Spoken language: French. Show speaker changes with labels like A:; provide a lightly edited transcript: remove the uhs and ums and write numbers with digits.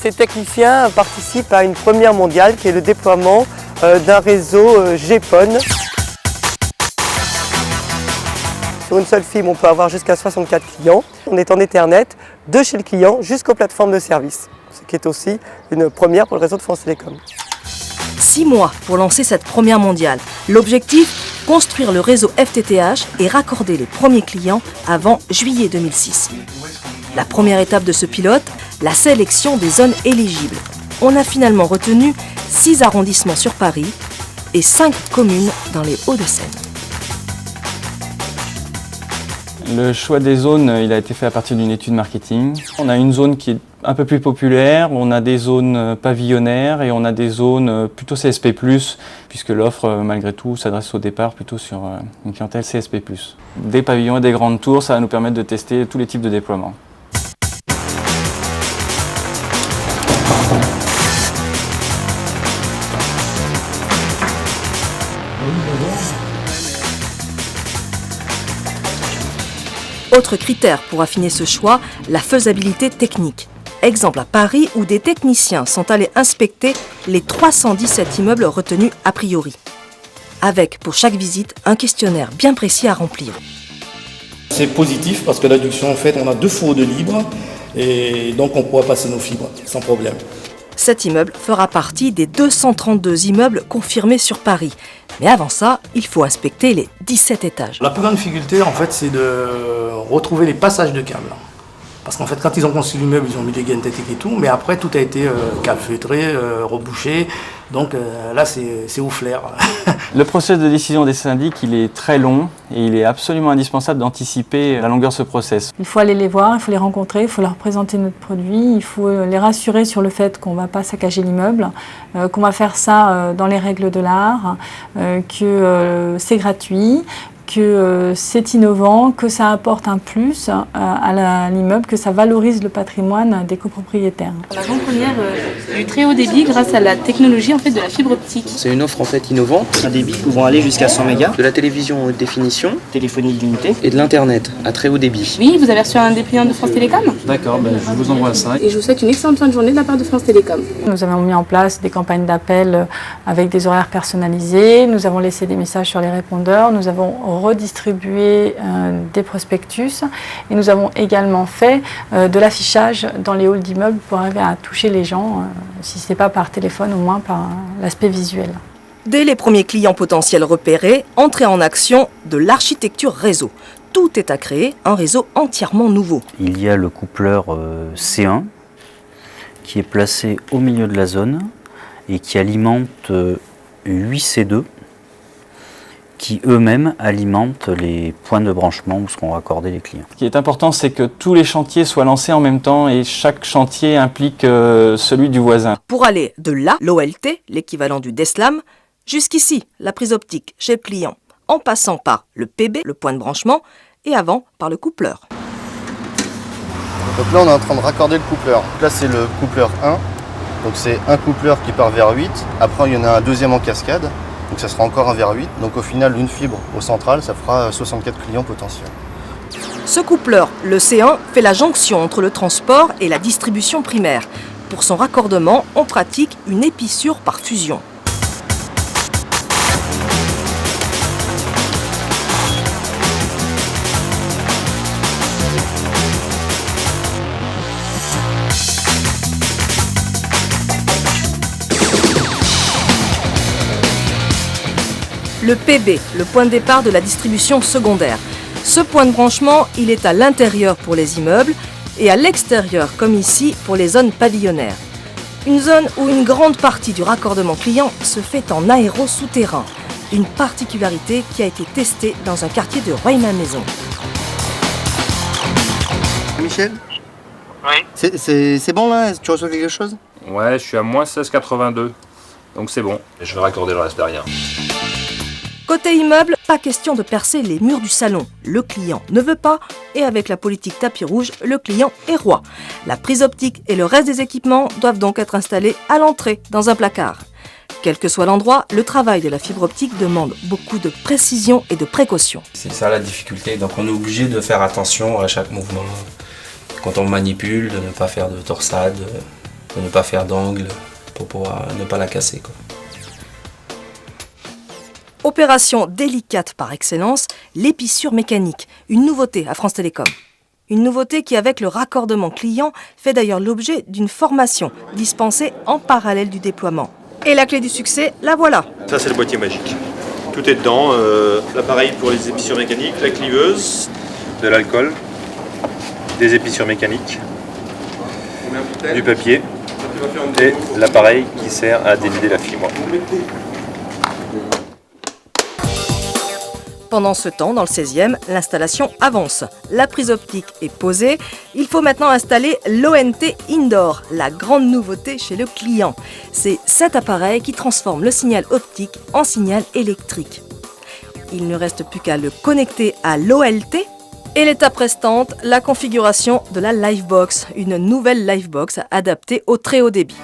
A: ces techniciens participent à une première mondiale qui est le déploiement d'un réseau GPON. Sur une seule fibre, on peut avoir jusqu'à 64 clients. On est en Ethernet de chez le client jusqu'aux plateformes de service, ce qui est aussi une première pour le réseau de France Télécom.
B: 6 mois pour lancer cette première mondiale. L'objectif, construire le réseau FTTH et raccorder les premiers clients avant juillet 2006. La première étape de ce pilote, la sélection des zones éligibles. On a finalement retenu 6 arrondissements sur Paris et 5 communes dans les Hauts-de-Seine.
C: Le choix des zones, il a été fait à partir d'une étude marketing. On a une zone qui est un peu plus populaire, on a des zones pavillonnaires et on a des zones plutôt CSP+, puisque l'offre, malgré tout, s'adresse au départ plutôt sur une clientèle CSP+. Des pavillons et des grandes tours, ça va nous permettre de tester tous les types de déploiements.
B: Autre critère pour affiner ce choix, la faisabilité technique. Exemple à Paris où des techniciens sont allés inspecter les 317 immeubles retenus a priori. Avec pour chaque visite un questionnaire bien précis à remplir.
D: C'est positif parce que l'adduction, en fait, on a 2 fours de libre et donc on pourra passer nos fibres sans problème.
B: Cet immeuble fera partie des 232 immeubles confirmés sur Paris. Mais avant ça, il faut inspecter les 17 étages.
D: La plus grande difficulté, en fait, c'est de retrouver les passages de câbles. Parce qu'en fait, quand ils ont construit l'immeuble, ils ont mis des gaines techniques et tout, mais après, tout a été calfeutré, rebouché. Donc là, c'est au flair.
C: Le processus de décision des syndics, il est très long et il est absolument indispensable d'anticiper la longueur de ce process.
E: Il faut aller les voir, il faut les rencontrer, il faut leur présenter notre produit, il faut les rassurer sur le fait qu'on ne va pas saccager l'immeuble, qu'on va faire ça dans les règles de l'art, que c'est gratuit, que c'est innovant, que ça apporte un plus à l'immeuble, que ça valorise le patrimoine des copropriétaires.
F: L'avant-première du très haut débit grâce à la technologie en fait, de la fibre optique.
G: C'est une offre en fait innovante, un débit pouvant aller jusqu'à 100 mégas, de la télévision haute définition, téléphonie illimitée et de l'internet à très haut débit.
F: Oui, vous avez reçu un dépliant de France Télécom.
G: D'accord, je vous envoie ça.
F: Et je vous souhaite une excellente fin de journée de la part de France Télécom.
E: Nous avons mis en place des campagnes d'appel avec des horaires personnalisés, nous avons laissé des messages sur les répondeurs, nous avons redistribué des prospectus et nous avons également fait de l'affichage dans les halls d'immeubles pour arriver à toucher les gens, si ce n'est pas par téléphone, au moins par l'aspect visuel.
B: Dès les premiers clients potentiels repérés, entrée en action de l'architecture réseau. Tout est à créer, un réseau entièrement nouveau.
H: Il y a le coupleur C1 qui est placé au milieu de la zone et qui alimente 8 C2 qui eux-mêmes alimentent les points de branchement où seront raccordés les clients.
C: Ce qui est important, c'est que tous les chantiers soient lancés en même temps et chaque chantier implique celui du voisin.
B: Pour aller de là, l'OLT, l'équivalent du DSLAM, jusqu'ici, la prise optique chez le client, en passant par le PB, le point de branchement, et avant par le coupleur.
I: Donc là, on est en train de raccorder le coupleur. Là, c'est le coupleur 1. Donc c'est un coupleur qui part vers 8. Après, il y en a un deuxième en cascade. Donc ça sera encore un vers 8. Donc au final, une fibre au central, ça fera 64 clients potentiels.
B: Ce coupleur, le C1, fait la jonction entre le transport et la distribution primaire. Pour son raccordement, on pratique une épissure par fusion. Le PB, le point de départ de la distribution secondaire. Ce point de branchement, il est à l'intérieur pour les immeubles et à l'extérieur, comme ici, pour les zones pavillonnaires. Une zone où une grande partie du raccordement client se fait en aéro souterrain. Une particularité qui a été testée dans un quartier de Rueil-Malmaison.
I: Michel ?
J: Oui.
I: C'est bon là ? Tu reçois quelque chose ?
J: Ouais, je suis à moins 16,82. Donc c'est bon. Je vais raccorder le reste derrière.
B: Côté immeuble, pas question de percer les murs du salon. Le client ne veut pas et avec la politique tapis rouge, le client est roi. La prise optique et le reste des équipements doivent donc être installés à l'entrée, dans un placard. Quel que soit l'endroit, le travail de la fibre optique demande beaucoup de précision et de précaution.
G: C'est ça la difficulté, donc on est obligé de faire attention à chaque mouvement. Quand on manipule, de ne pas faire de torsade,
K: pour ne pas faire d'angle, pour pouvoir ne pas la casser, quoi.
B: Opération délicate par excellence, l'épissure mécanique, une nouveauté à France Télécom. Une nouveauté qui, avec le raccordement client, fait d'ailleurs l'objet d'une formation dispensée en parallèle du déploiement. Et la clé du succès, la voilà.
L: Ça, c'est le boîtier magique. Tout est dedans, l'appareil pour les épissures mécaniques, la cliveuse, de l'alcool, des épissures mécaniques, du papier et l'appareil qui sert à délider la fibre.
B: Pendant ce temps, dans le 16e, l'installation avance. La prise optique est posée. Il faut maintenant installer l'ONT Indoor, la grande nouveauté chez le client. C'est cet appareil qui transforme le signal optique en signal électrique. Il ne reste plus qu'à le connecter à l'OLT. Et l'étape restante, la configuration de la Livebox, une nouvelle Livebox adaptée au très haut débit.